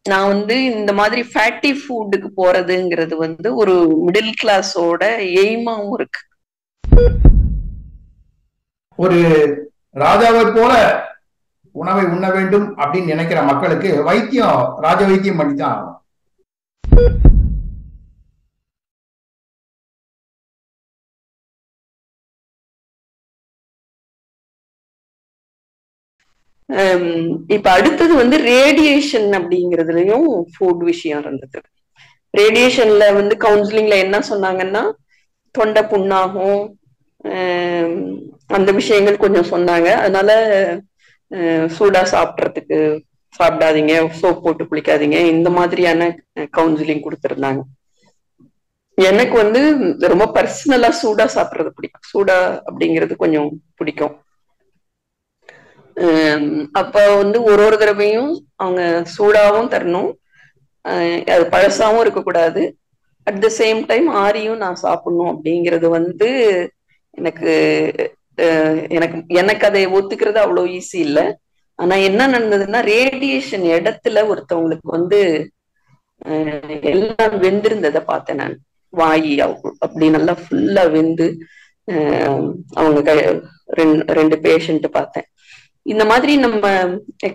நான் வந்து இந்த மாதிரி ஃபேட்டி ஃபுட்டுக்கு போறதுங்கிறது வந்து ஒரு மிடில் கிளாஸோட எய்மாவும் இருக்கு. ஒரு ராஜாவை போல உணவை உண்ண வேண்டும் அப்படின்னு நினைக்கிற மக்களுக்கு வைத்தியம் ராஜ வைத்தியம் பண்ணித்தான் ஆகும். இப்ப அடுத்தது வந்து ரேடியேஷன் அப்படிங்கிறதுலயும் ஃபுட் விஷயம் இருந்தது. ரேடியேஷன்ல வந்து கவுன்சிலிங்ல என்ன சொன்னாங்கன்னா தொண்டை புண்ணாகும், அந்த விஷயங்கள் கொஞ்சம் சொன்னாங்க. அதனால சூடா சாப்பிடாதீங்க, சோப் போட்டு குளிக்காதீங்க, இந்த மாதிரியான கவுன்சிலிங் கொடுத்திருந்தாங்க. எனக்கு வந்து ரொம்ப பர்சனலா சூடா சாப்பிடுறது பிடிக்கும். சூடா அப்படிங்கிறது கொஞ்சம் பிடிக்கும். அப்ப வந்து ஒரு தடவையும் அவங்க சூடாவும் தரணும், அது பழசாவும் இருக்கக்கூடாது, அட் த சேம் டைம் ஆரியும் நான் சாப்பிடணும் அப்படிங்கிறது வந்து எனக்கு எனக்கு எனக்கு அதை ஒத்துக்கிறது அவ்வளவு ஈஸி இல்லை. ஆனா என்ன நடந்ததுன்னா ரேடியேஷன் இடத்துல ஒருத்தவங்களுக்கு வந்து எல்லாம் வெந்திருந்ததை பார்த்தேன் நான். வாயி அப்படி நல்லா ஃபுல்லா வெந்து அவங்க ரெண்டு பேஷண்ட் பார்த்தேன். இந்த மாதிரி நம்ம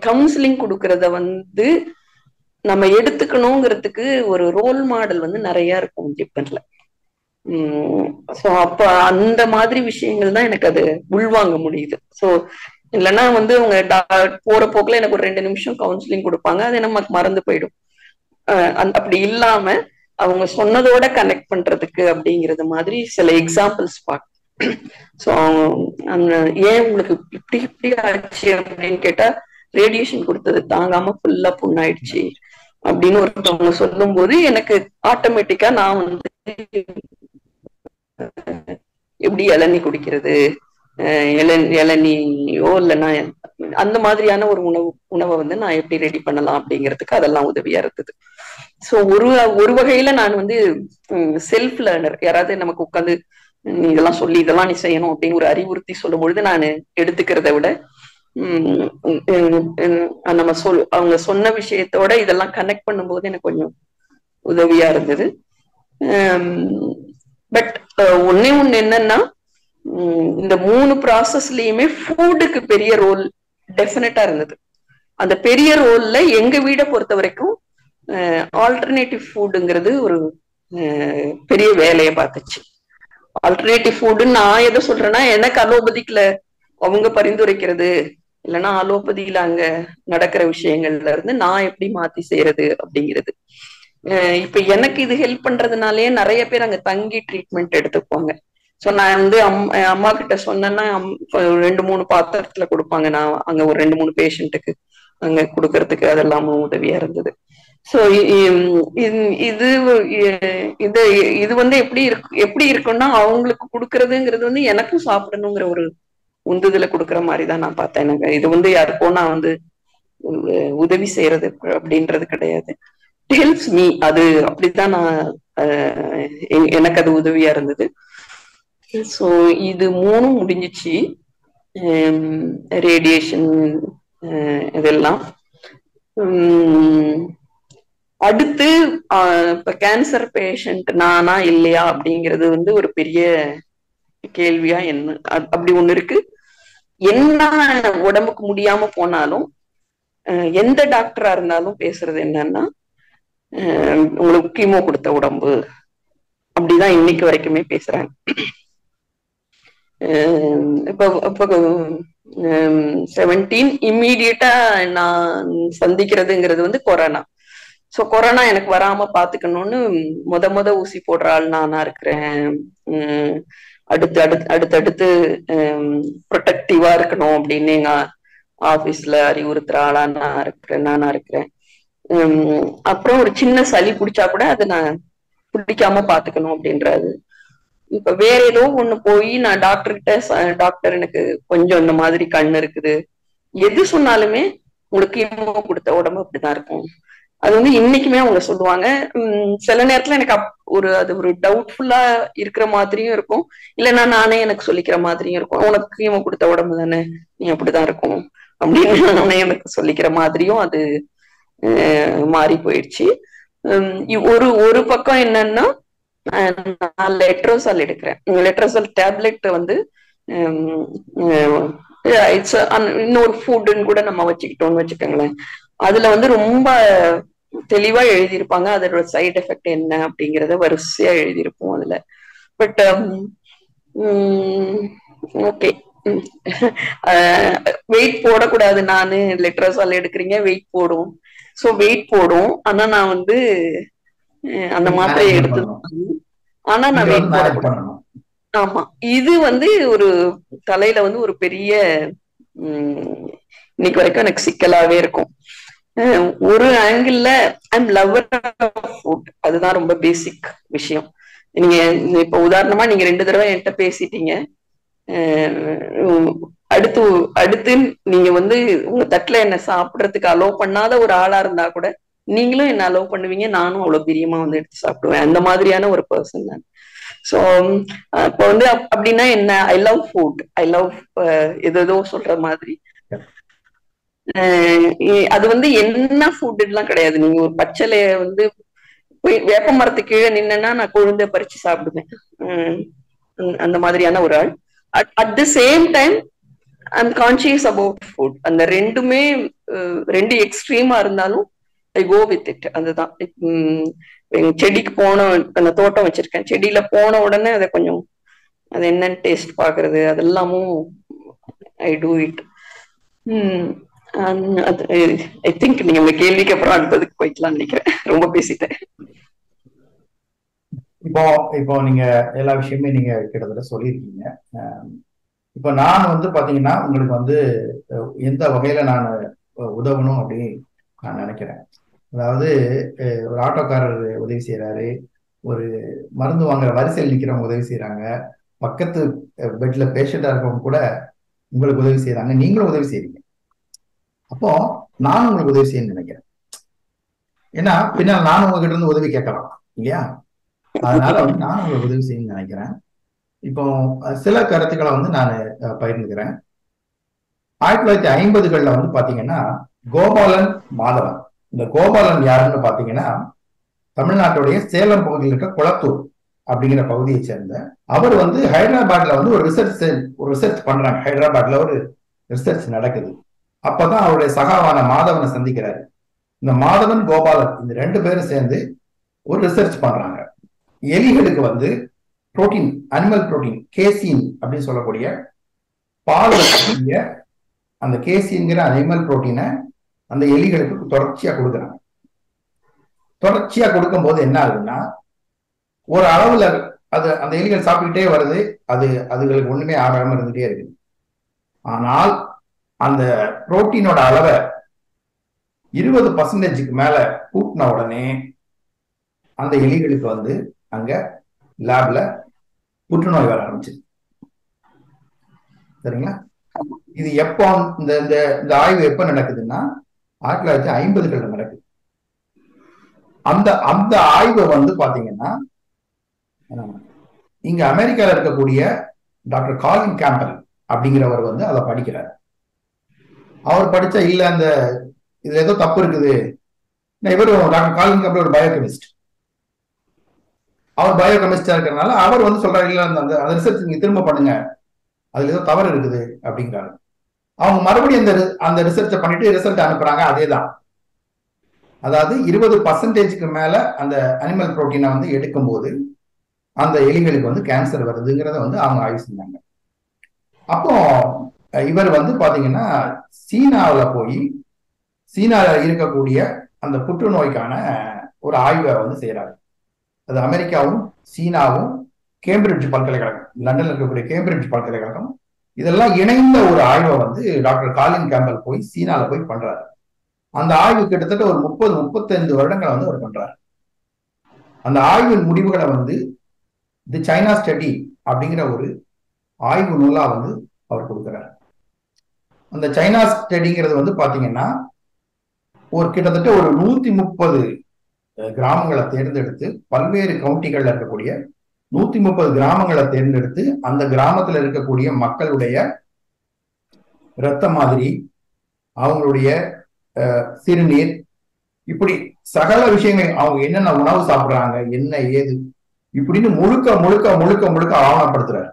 கவுன்சிலிங் கொடுக்கறத வந்து நம்ம எடுத்துக்கணுங்கிறதுக்கு ஒரு ரோல் மாடல் வந்து நிறைய இருக்கும் ஜிப்மர்ல. சோ அப்ப அந்த மாதிரி விஷயங்கள் தான் எனக்கு அது உள்வாங்க முடியுது. சோ இல்லைன்னா வந்து அவங்க போற போக்குல எனக்கு ஒரு 2 நிமிஷம் கவுன்சிலிங் கொடுப்பாங்க, அது நமக்கு மறந்து போயிடும். அப்படி இல்லாம அவங்க சொன்னதோட கனெக்ட் பண்றதுக்கு அப்படிங்கறது மாதிரி சில எக்ஸாம்பிள்ஸ் பார்க்க. சோ ஏன் உங்களுக்கு இப்படி இப்படி ஆச்சு அப்படின்னு கேட்டா, ரேடியேஷன் கொடுத்தது தாங்காம ஃபுல்லா புண்ணாயிடுச்சு அப்படின்னு ஒருத்தவங்க சொல்லும் போது எனக்கு ஆட்டோமேட்டிக்கா நான் வந்து எப்படி இளநீ குடிக்கிறது, இளநியோ இல்லைன்னா அந்த மாதிரியான ஒரு உணவை வந்து நான் எப்படி ரெடி பண்ணலாம் அப்படிங்கிறதுக்கு அதெல்லாம் உதவியா இருந்தது. சோ ஒரு வகையில நான் வந்து செல்ஃப் லேர்னர். யாராவது நமக்கு உட்காந்து இதெல்லாம் சொல்லி இதெல்லாம் நீ செய்யணும் அப்படின்னு ஒரு அறிவுறுத்தி சொல்லும் பொழுது நான் எடுத்துக்கிறத விட நம்ம அவங்க சொன்ன விஷயத்தோட இதெல்லாம் கனெக்ட் பண்ணும்போது எனக்கு கொஞ்சம் உதவியா இருந்தது. பட் ஒன்னே ஒண்ணு என்னன்னா, இந்த 3 ப்ராசஸ்லயுமே ஃபுட்டுக்கு பெரிய ரோல் டெஃபினட்டா இருந்தது. அந்த பெரிய ரோல்ல எங்க வீடை பொறுத்த வரைக்கும் ஆல்டர்னேட்டிவ் ஃபுட்டுங்கிறது ஒரு பெரிய வேலையை பார்த்துச்சு. ஆல்டர்னேட்டிவ் ஃபுட்டுன்னு நான் எதை சொல்றேன்னா, எனக்கு அலோபதிக்குல அவங்க பரிந்துரைக்கிறது இல்லைன்னா அலோபதியில அங்க நடக்கிற விஷயங்கள்ல இருந்து நான் எப்படி மாத்தி செய்யறது அப்படிங்கிறது. இப்ப எனக்கு இது ஹெல்ப் பண்றதுனாலயே நிறைய பேர் அங்க தங்கி ட்ரீட்மெண்ட் எடுத்துக்குவாங்க. சோ நான் வந்து அம்மா கிட்ட சொன்னேன்னா 2-3 பாத்திரத்துல கொடுப்பாங்க. நான் அங்க ஒரு 2-3 பேஷண்ட்டுக்கு அங்க கொடுக்கறதுக்கு அதெல்லாமும் உதவியா இருந்தது. சோ இது இது வந்து எப்படி இருக்கும்னா, அவங்களுக்கு கொடுக்கறதுங்கிறது வந்து எனக்கும் சாப்பிடணுங்கிற ஒரு உந்துதல கொடுக்கற மாதிரிதான் நான் பார்த்தேன். எனக்கு இது வந்து யாருக்கும் நான் வந்து உதவி செய்யறது அப்படின்றது கிடையாது. ஹெல்ப்ஸ் மீ, அது அப்படித்தான் நான் எனக்கு அது உதவியா இருந்தது. சோ இது 3 முடிஞ்சிச்சு, ரேடியேஷன் இதெல்லாம். அடுத்து இப்ப கேன்சர் பேஷண்ட் நானா இல்லையா அப்படிங்கிறது வந்து ஒரு பெரிய கேள்வியா என்ன அப்படி ஒண்ணு இருக்கு. என்ன உடம்புக்கு முடியாம போனாலும் எந்த டாக்டரா இருந்தாலும் பேசுறது என்னன்னா, உங்களுக்கு கீமோ கொடுத்த உடம்பு அப்படிதான் இன்னைக்கு வரைக்குமே பேசுறாங்க. இப்போ 17 இம்மீடியட்டா நான் சந்திக்கிறதுங்கிறது வந்து கொரோனா. சோ கொரோனா எனக்கு வராம பாத்துக்கணும்னு முத ஊசி போடுற ஆள் நானா இருக்கிறேன். அடுத்தடுத்து ப்ரொடெக்டிவா இருக்கணும் அப்படின்னு எங்க ஆபீஸ்ல அறிவுறுத்துற ஆளா நானா இருக்கிறேன். அப்புறம் ஒரு சின்ன சளி பிடிச்சா கூட அதை நான் பிடிக்காம பாத்துக்கணும் அப்படின்றது. இப்ப வேற ஏதோ ஒண்ணு போய் நான் டாக்டர் எனக்கு கொஞ்சம் இந்த மாதிரி கண் இருக்குது எது சொன்னாலுமே உங்களுக்கு கீமோ கொடுத்த உடம்பு அப்படிதான் இருக்கும். அது வந்து இன்னைக்குமே அவங்க சொல்லுவாங்க. சில நேரத்துல எனக்கு அது ஒரு டவுட்ஃபுல்லா இருக்கிற மாதிரியும் இருக்கும், இல்லைன்னா நானே எனக்கு சொல்லிக்கிற மாதிரியும் இருக்கும். உனக்கு கீமோ கொடுத்த உடம்பு தானே, நீ அப்படிதான் இருக்கும் அப்படின்னு நானே எனக்கு சொல்லிக்கிற மாதிரியும் அது மாறி போயிடுச்சு. ஒரு ஒரு பக்கம் என்னன்னா நான் லெட்ரோசால் எடுக்கிறேன். லெட்ரோசால் டேப்லெட் வந்து இட்ஸ் இன்னொரு ஃபுட்னு கூட நம்ம வச்சுக்கிட்டோம்னு வச்சுக்கோங்களேன். அதுல வந்து ரொம்ப தெளிவா எழுதியிருப்பாங்க அதோட சைடு எஃபெக்ட் என்ன அப்படிங்கறத வரிசையா எழுதியிருப்போம் அதுல. பட் ஓகே, வெயிட் போடக்கூடாது. நானு லெட்ரோசால் எடுக்கிறீங்க வெயிட் போடும், ஸோ வெயிட் போடும். ஆனா நான் வந்து அந்த மாத்திரையை எடுத்து, ஆனா நான் வெயிட் போடக்கூடாது. ஆமா, இது வந்து ஒரு தலையில வந்து ஒரு பெரிய இன்னைக்கு வரைக்கும் எனக்கு சிக்கலாவே இருக்கும். ஒரு angle I'm lover of food, அதுதான் ரொம்ப பேசிக் விஷயம். நீங்க இப்ப உதாரணமா நீங்க 2 தடவை என்கிட்ட பேசிட்டீங்க. அடுத்து அடுத்து நீங்க வந்து உங்க தட்டுல என்ன சாப்பிடறதுக்கு அலோவ் பண்ணாத ஒரு ஆளா இருந்தா கூட நீங்களும் என்ன அலோவ் பண்ணுவீங்க, நானும் அவ்வளவு பிரியமா வந்து எடுத்து சாப்பிடுவேன். அந்த மாதிரியான ஒரு பர்சன் நான். ஸோ இப்போ வந்து அப்படின்னா என்ன, I love food, I love ஏதோ சொல்ற மாதிரி. அது வந்து என்ன ஃபுட் எல்லாம் கிடையாது. நீங்க ஒரு பச்சளைய வந்து போய் வேப்ப மரத்துக்கு கீழே நின்னா நான் கொழுந்த பறிச்சு சாப்பிடுவேன். அந்த மாதிரியான ஒரு ஆள். At the same time I'm conscious about food. அந்த ரெண்டுமே ரெண்டு எக்ஸ்ட்ரீமா இருந்தாலும் ஐ கோ வித் இட். அதுதான். செடிக்கு போன, அந்த தோட்டம் வச்சிருக்கேன், செடியில போன உடனே அதை கொஞ்சம் அது என்னன்னு டேஸ்ட் பாக்குறது அதெல்லாமும் ஐ டூ இட். ஐ திங்க் நீங்க உங்க கேள்விக்கு அப்புறம் அடுத்ததுக்கு போய்க்கலாம் நினைக்கிறேன். ரொம்ப பேசிட்டேன். இப்போ நீங்க எல்லா விஷயமே நீங்க கிட்டத்தட்ட சொல்லியிருக்கீங்க. இப்போ நான் வந்து பாத்தீங்கன்னா உங்களுக்கு வந்து எந்த வகையில நான் உதவணும் அப்படின்னு நான் நினைக்கிறேன். அதாவது ஒரு ஆட்டோக்காரர் உதவி செய்யறாரு, ஒரு மருந்து வாங்குற வரிசையில் நிக்கிறவங்க உதவி செய்யறாங்க, பக்கத்து பெட்ல பேஷண்டா இருக்கவங்க கூட உங்களுக்கு உதவி செய்யறாங்க, நீங்களும் உதவி செய்யறீங்க. அப்போ நானும் உங்களுக்கு உதவி செய்யணும்னு நினைக்கிறேன். ஏன்னா பின்னால் நானும் உங்ககிட்ட இருந்து உதவி கேட்கலாம் இல்லையா? அதனால வந்து நானும் உங்களுக்கு உதவி செய்யணும்னு நினைக்கிறேன். இப்போ சில கருத்துக்களை வந்து நான் பகிர்ந்துக்கிறேன். 1950களில் வந்து பாத்தீங்கன்னா கோபாலன் மாதவன். இந்த கோபாலன் யாருன்னு பாத்தீங்கன்னா தமிழ்நாட்டுடைய சேலம் பகுதியில் இருக்க குளத்தூர் அப்படிங்கிற பகுதியை சேர்ந்த அவர் வந்து ஹைதராபாத்ல வந்து ஒரு ரிசர்ச் பண்றாங்க. ஹைதராபாத்ல ஒரு ரிசர்ச் நடக்குது. அப்பதான் அவருடைய சகாவான மாதவனை சந்திக்கிறாரு. இந்த மாதவன் கோபாலன் இந்த 2 பேரும் சேர்ந்து ஒரு ரிசர்ச் பண்றாங்க. எலிகளுக்கு வந்து புரோட்டீன், அனிமல் புரோட்டீன், கேசின் அப்படின்னு சொல்லக்கூடிய பால் அந்த கேசின்கிற அனிமல் புரோட்டீனை அந்த எலிகளுக்கு தொடர்ச்சியா கொடுக்குறாங்க. தொடர்ச்சியா கொடுக்கும் போது என்ன ஆகுதுன்னா ஒரு அளவுல அது அந்த எலிகள் சாப்பிட்டுட்டே வருது, அதுகளுக்கு ஒண்ணுமே ஆகாம இருந்துட்டே இருக்கு. ஆனால் அந்த புரோட்டீனோட அளவை 20% மேல கூட்டின உடனே அந்த எலிகளுக்கு வந்து அங்க லேப்ல புற்றுநோய் வர ஆரம்பிச்சு. சரிங்களா? இது எப்போ இந்த ஆய்வு எப்ப நடக்குதுன்னா 1950களில் நடக்குது. அந்த ஆய்வை வந்து பாத்தீங்கன்னா இங்க அமெரிக்கால இருக்கக்கூடிய டாக்டர் காலின் கேம்பல் அப்படிங்கிறவர் வந்து அதை படிக்கிறார். அவர் படிச்சா இல்ல அந்த இதுல ஏதோ தப்பு இருக்குது. இவரும் டாக்டர் காலின் கேம்பல் ஒரு பயோகெமிஸ்ட். அவர் பயோகெமிஸ்டா இருக்கிறதுனால அவர் வந்து சொல்றாரு இல்ல அந்த ரிசர்ச் நீங்க திரும்ப பண்ணுங்க, அதுல ஏதோ தவறு இருக்குது அப்படிங்கிறாரு. அவங்க மறுபடியும் அந்த ரிசர்ச்சை பண்ணிட்டு ரிசல்ட் அனுப்புறாங்க. அதேதான், அதாவது 20% மேல அந்த அனிமல் புரோட்டீனை வந்து எடுக்கும் போது அந்த எலிகளுக்கு வந்து கேன்சர் வருதுங்கிறத வந்து அவங்க ஆய்வு செஞ்சாங்க. அப்போ இவர் வந்து பாத்தீங்கன்னா சீனாவில் போய் சீனாவில் இருக்கக்கூடிய அந்த புற்றுநோய்க்கான ஒரு ஆய்வை வந்து செய்யறாரு. அது அமெரிக்காவும் சீனாவும் கேம்பிரிட்ஜ் பல்கலைக்கழகம், லண்டன்ல இருக்கக்கூடிய கேம்பிரிட்ஜ் பல்கலைக்கழகம் இதெல்லாம் இணைந்த ஒரு ஆய்வை வந்து டாக்டர் காலின் கேம்பல் போய் சீனால போய் பண்றாரு. அந்த ஆய்வு கிட்டத்தட்ட ஒரு 30-35 வருடங்களை வந்து அவர் பண்றாரு. அந்த ஆய்வின் முடிவுகளை வந்து தி சைனா ஸ்டடி அப்படிங்கிற ஒரு ஆய்வு நூலா வந்து அவர் கொடுக்கிறார். அந்த சைனா ஸ்டடிங்கிறது வந்து பாத்தீங்கன்னா ஒரு கிட்டத்தட்ட ஒரு 130 கிராமங்களை தேர்ந்தெடுத்து, பல்வேறு கவுண்டிகள்ல இருக்கக்கூடிய 130 கிராமங்களை தேர்ந்தெடுத்து அந்த கிராமத்துல இருக்கக்கூடிய மக்களுடைய இரத்த மாதிரி, அவங்களுடைய சிறுநீர், இப்படி சகல விஷயங்கள் அவங்க என்னென்ன உணவு சாப்பிடுறாங்க, என்ன ஏது இப்படின்னு முழுக்க முழுக்க முழுக்க முழுக்க ஆவணப்படுத்துறாரு.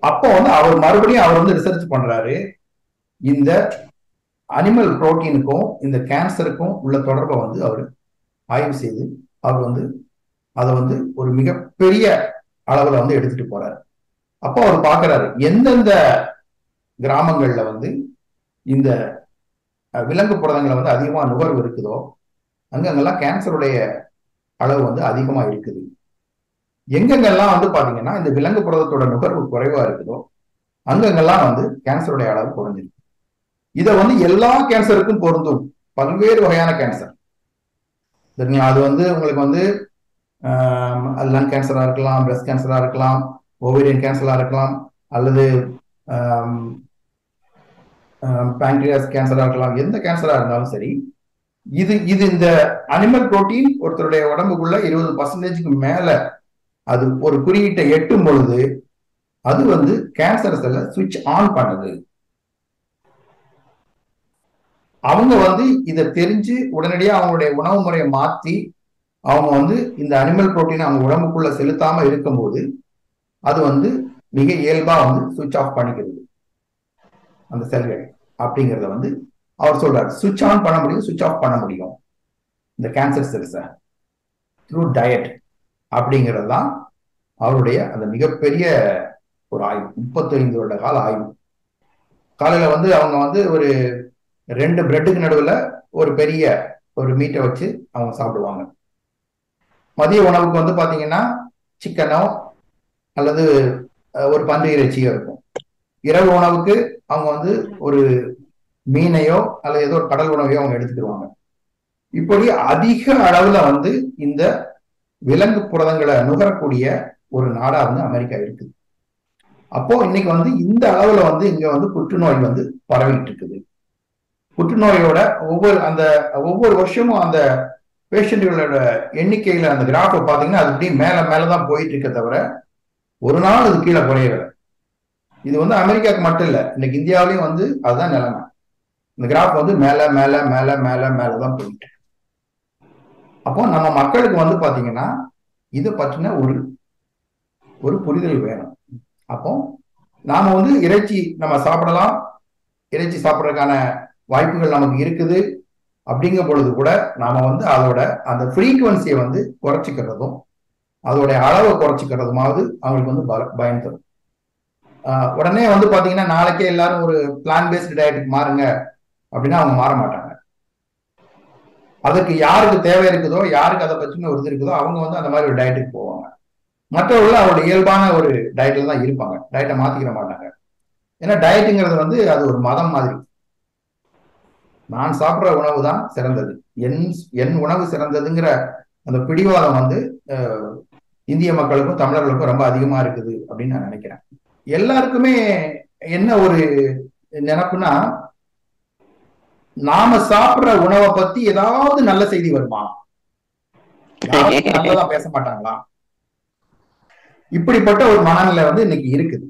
அப்போ அவர் மறுபடியும் அவர் ரிசர்ச் பண்றாரு. இந்த அனிமல் புரோட்டீனுக்கும் இந்த கேன்சருக்கும் உள்ள தொடர்பை அவர் ஆய்வு செய்து அவர் அதை ஒரு மிகப்பெரிய அளவுல எடுத்துட்டு போறாரு. அப்போ அவர் பாக்குறாரு எந்தெந்த கிராமங்கள்ல இந்த விலங்கு புரதங்களை அதிகமா நுகர்வு இருக்குதோ அங்கெல்லாம் கேன்சருடைய அளவு அதிகமா இருக்குது. எங்கெங்கெல்லாம் பாத்தீங்கன்னா இந்த விலங்கு புரதத்தோட நுகர்வு குறைவா இருக்குதோ அங்கெங்கெல்லாம் கேன்சருடைய அளவு குறைஞ்சிருக்கு. இதை எல்லா கேன்சருக்கும் பொருந்தும். பல்வேறு வகையான கேன்சர் சரிங்களா, அது உங்களுக்கு லங் கேன்சரா இருக்கலாம், பிரஸ்ட் கேன்சரா இருக்கலாம், ஓவேரியன் கேன்சரா இருக்கலாம், அல்லது பேங்க்ரியாஸ் கேன்சரா இருக்கலாம். எந்த கேன்சரா இருந்தாலும் சரி, இது இந்த அனிமல் புரோட்டீன் ஒருத்தருடைய உடம்புக்குள்ள 20% மேல அது ஒரு குறியீட்டை எட்டும் பொழுது அது கேன்சர் செல்ல சுவிட்ச் ஆன் பண்ணுது. அவங்க இதை தெரிஞ்சு உடனடியாக அவங்களுடைய உணவு முறையை மாற்றி அவங்க இந்த அனிமல் புரோட்டீன் அவங்க உடம்புக்குள்ள செலுத்தாம இருக்கும்போது அது மிக இயல்பா சுவிட்ச் ஆஃப் பண்ணிக்கிறது அந்த செல்கள். அப்படிங்கிறத அவர் சொல்றாரு. சுவிட்ச் ஆன் பண்ண முடியும், சுவிட்ச் ஆஃப் பண்ண முடியும் இந்த கேன்சர் செல்ஸை த்ரூ டயட். அப்படிங்கிறது தான் அவருடைய அந்த மிகப்பெரிய ஒரு ஆய்வு, 35 வருட கால ஆய்வு. காலையில அவங்க ஒரு 2 பிரெட்டுக்கு நடுவுல ஒரு பெரிய ஒரு மீட்டை வச்சு அவங்க சாப்பிடுவாங்க. மதிய உணவுக்கு பாத்தீங்கன்னா சிக்கனோ அல்லது ஒரு பன்றி இறைச்சியோ இருக்கும். இரவு உணவுக்கு அவங்க ஒரு மீனையோ அல்லது ஏதோ ஒரு கடல் உணவையோ அவங்க எடுத்துக்கிடுவாங்க. இப்படி அதிக அளவுல இந்த விலங்கு புரதங்களை நுகரக்கூடிய ஒரு நாடா அமெரிக்கா இருக்குது. அப்போ இன்னைக்கு இந்த அளவுல இங்க புற்றுநோய் பரவிட்டு இருக்குது. புற்றுநோயோட ஒவ்வொரு வருஷமும் அந்த பேஷண்ட்களோட எண்ணிக்கையில அந்த கிராஃபை பாத்தீங்கன்னா அது அப்படியே மேலதான் போயிட்டு இருக்க தவிர ஒரு நாள் அது கீழே குறையவில்லை. இது அமெரிக்காவுக்கு மட்டும் இல்ல, இன்னைக்கு இந்தியாவிலையும் அதுதான் நிலைமை. இந்த கிராஃப் மேல மேல மேல மேல மேலதான் போயிட்டு. அப்போ நம்ம மக்களுக்கு பாத்தீங்கன்னா இதை பற்றின ஒரு புரிதல் வேணும். அப்போ நாம இறைச்சி நம்ம சாப்பிடலாம், இறைச்சி சாப்பிட்றதுக்கான வாய்ப்புகள் நமக்கு இருக்குது. அப்படிங்கிற பொழுது கூட நாம அதோட அந்த ஃப்ரீக்குவன்சியை குறைச்சிக்கிறதும் அதோடைய அளவை குறைச்சிக்கிறதுமாவது அவங்களுக்கு பயன் தரும். உடனே பாத்தீங்கன்னா நாளைக்கே எல்லாரும் ஒரு பிளான் பேஸ்டு டயட்டுக்கு மாறுங்க அப்படின்னா அவங்க மாற மாட்டாங்க. அதுக்கு யாருக்கு தேவை இருக்குதோ, யாருக்கு அதை பற்றின ஒரு இது இருக்குதோ அவங்க அந்த மாதிரி ஒரு டயட்டுக்கு போவாங்க. மற்றவர்கள் அவருடைய இயல்பான ஒரு டயட்ல தான் இருப்பாங்க, டயட்டை மாத்திக்கிற மாட்டாங்க. ஏன்னா டயட்டுங்கிறது அது ஒரு மதம் மாதிரி. நான் சாப்பிட்ற உணவு தான் சிறந்தது, என் உணவு சிறந்ததுங்கிற அந்த பிடிவாதம் இந்திய மக்களுக்கும் தமிழர்களுக்கும் ரொம்ப அதிகமா இருக்குது அப்படின்னு நான் நினைக்கிறேன். எல்லாருக்குமே என்ன ஒரு நினைப்புனா, நாம சாப்பிடுற உணவை பத்தி ஏதாவது நல்ல செய்தி வருமா, நல்லதா பேச மாட்டாங்களா, இப்படிப்பட்ட ஒரு மனநிலை இன்னைக்கு இருக்குது.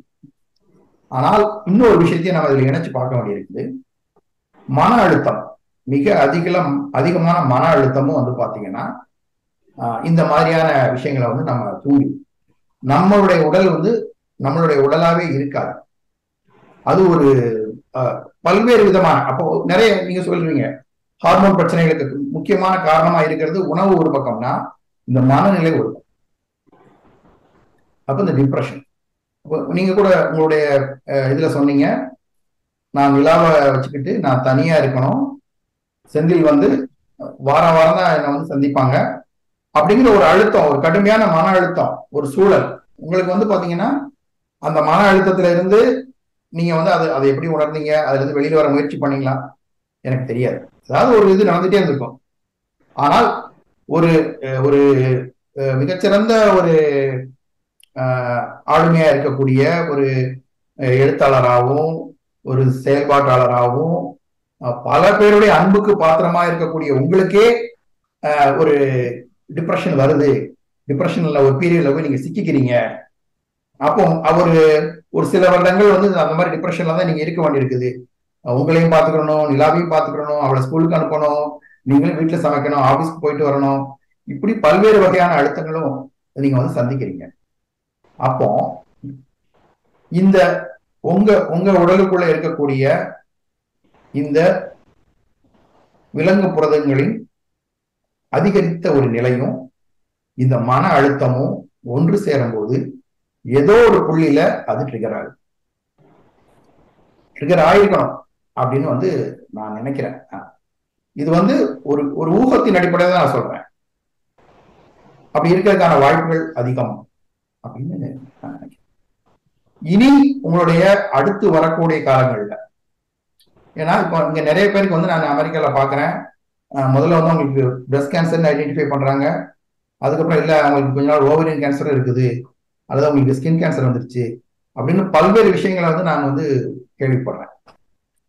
ஆனால் இன்னொரு விஷயத்தையும் நம்ம இதுல இணைச்சு பார்க்க வேண்டியிருக்குது. மன அழுத்தம், மிக அதிகமான மன அழுத்தமும் பாத்தீங்கன்னா இந்த மாதிரியான விஷயங்களை நம்ம தூண்டி நம்மளுடைய உடல் நம்மளுடைய உடலாவே இருக்காது. அது ஒரு பல்வேறு விதமான, அப்போ நிறைய நீங்க சொல்றீங்க ஹார்மோன் பிரச்சனைகளுக்கு முக்கியமான காரணமா இருக்கிறது உணவு ஒரு பக்கம்னா இந்த மனநிலை ஒரு பக்கம். அப்ப இந்த டிப்ரெஷன், நீங்க கூட உங்களுடைய இதுல சொன்னீங்க, நான் நிலாவை வச்சுக்கிட்டு நான் தனியா இருக்கணும், செந்தில் வாரம் வாரம் தான் என்னை சந்திப்பாங்க அப்படிங்கிற ஒரு அழுத்தம், ஒரு கடுமையான மன அழுத்தம், ஒரு சூழல் உங்களுக்கு பாத்தீங்கன்னா அந்த மன அழுத்தத்துல இருந்து நீங்க அதை எப்படி உணர்ந்தீங்க, அதுல இருந்து வெளியில வர முயற்சி பண்ணீங்களா எனக்கு தெரியாது. அதாவது ஒரு இது நடந்துட்டே இருந்திருக்கும். ஆனால் ஒரு ஒரு மிகச்சிறந்த ஒரு ஆளுமையா இருக்கக்கூடிய ஒரு எழுத்தாளராகவும் ஒரு செயல்பாட்டாளராகவும் பல பேருடைய அன்புக்கு பாத்திரமா இருக்கக்கூடிய உங்களுக்கே ஒரு டிப்ரெஷன் வருது, டிப்ரெஷன்ல ஒரு பீரியட்ல போய் நீங்க சிக்கிக்கிறீங்க. அப்போ ஒரு சில வருடங்கள் அந்த மாதிரி டிப்ரெஷன்ல தான் நீங்க இருக்க வேண்டியிருக்குது. உங்களையும் பாத்துக்கணும், நிலாவையும் பாத்துக்கணும், அவளை ஸ்கூலுக்கு அனுப்பணும், நீங்களும் வீட்டுல சமைக்கணும், ஆபீஸ்க்கு போயிட்டு வரணும், இப்படி பல்வேறு வகையான அழுத்தங்களும் நீங்க வந்து சந்திக்கிறீங்க. அப்போ இந்த உங்க உங்க உடலுக்குள்ள இருக்கக்கூடிய இந்த விலங்கு புரதங்களின் அதிகரித்த ஒரு நிலையும் இந்த மன அழுத்தமும் ஒன்று சேரும் போது ஏதோ ஒரு புள்ளியில அது ட்ரிகர் ஆகுது. ட்ரிகர் ஆயிருக்கணும் அப்படின்னு வந்து நான் நினைக்கிறேன். இது வந்து ஒரு ஒரு ஊகத்தின் அடிப்படையில் தான் நான் சொல்றேன். அப்படி இருக்கிறதுக்கான வாய்ப்புகள் அதிகம் அப்படின்னு நான் நினைக்கிறேன். இனி உங்களுடைய அடுத்து வரக்கூடிய காலங்கள்ல, ஏன்னா இப்போ இங்க நிறைய பேருக்கு வந்து நான் அமெரிக்கால பாக்குறேன், முதல்ல வந்து அவங்களுக்கு பிரஸ்ட் கேன்சர்னு ஐடென்டிஃபை பண்றாங்க, அதுக்கப்புறம் இல்ல அவங்களுக்கு கொஞ்ச நாள் ஓவரியன் கேன்சர் இருக்குது, அல்லது அவங்களுக்கு ஸ்கின் கேன்சர் வந்துருச்சு அப்படின்னு பல்வேறு விஷயங்களை வந்து நான் வந்து கேள்விப்படுறேன்.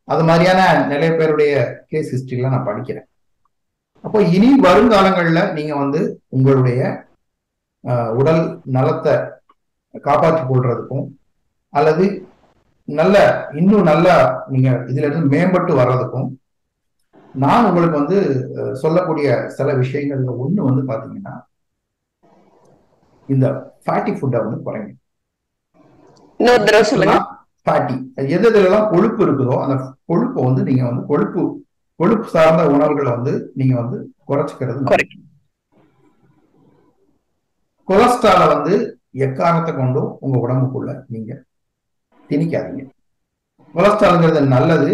அது மாதிரியான நிறைய பேருடைய கேஸ் ஹிஸ்டரிலாம் நான் படிக்கிறேன். அப்போ இனி வருங்காலங்கள்ல நீங்க வந்து உங்களுடைய உடல் நலத்தை காப்பாற்றி கொள்றதுக்கும் அல்லது நல்ல இன்னும் நல்லா நீங்க இதுல இருந்து மேம்பட்டு வர்றதுக்கும் நான் உங்களுக்கு வந்து சொல்லக்கூடிய சில விஷயங்கள்ல ஒண்ணு வந்து பாத்தீங்கன்னா, இந்த ஃபேட்டி ஃபுட்டை வந்து குறைங்க. ஃபேட்டி எது எதுலாம் கொழுப்பு இருக்குதோ அந்த கொழுப்பை வந்து நீங்க வந்து கொழுப்பு சார்ந்த உணவுகளை வந்து நீங்க வந்து குறைச்சிக்கிறது. கொலஸ்ட்ராலை வந்து எக்காரணத்தை கொண்டும் உங்க உடம்புக்குள்ள நீங்க திணிக்காதீங்க. கொலஸ்ட்ரால்ங்கிறது நல்லது,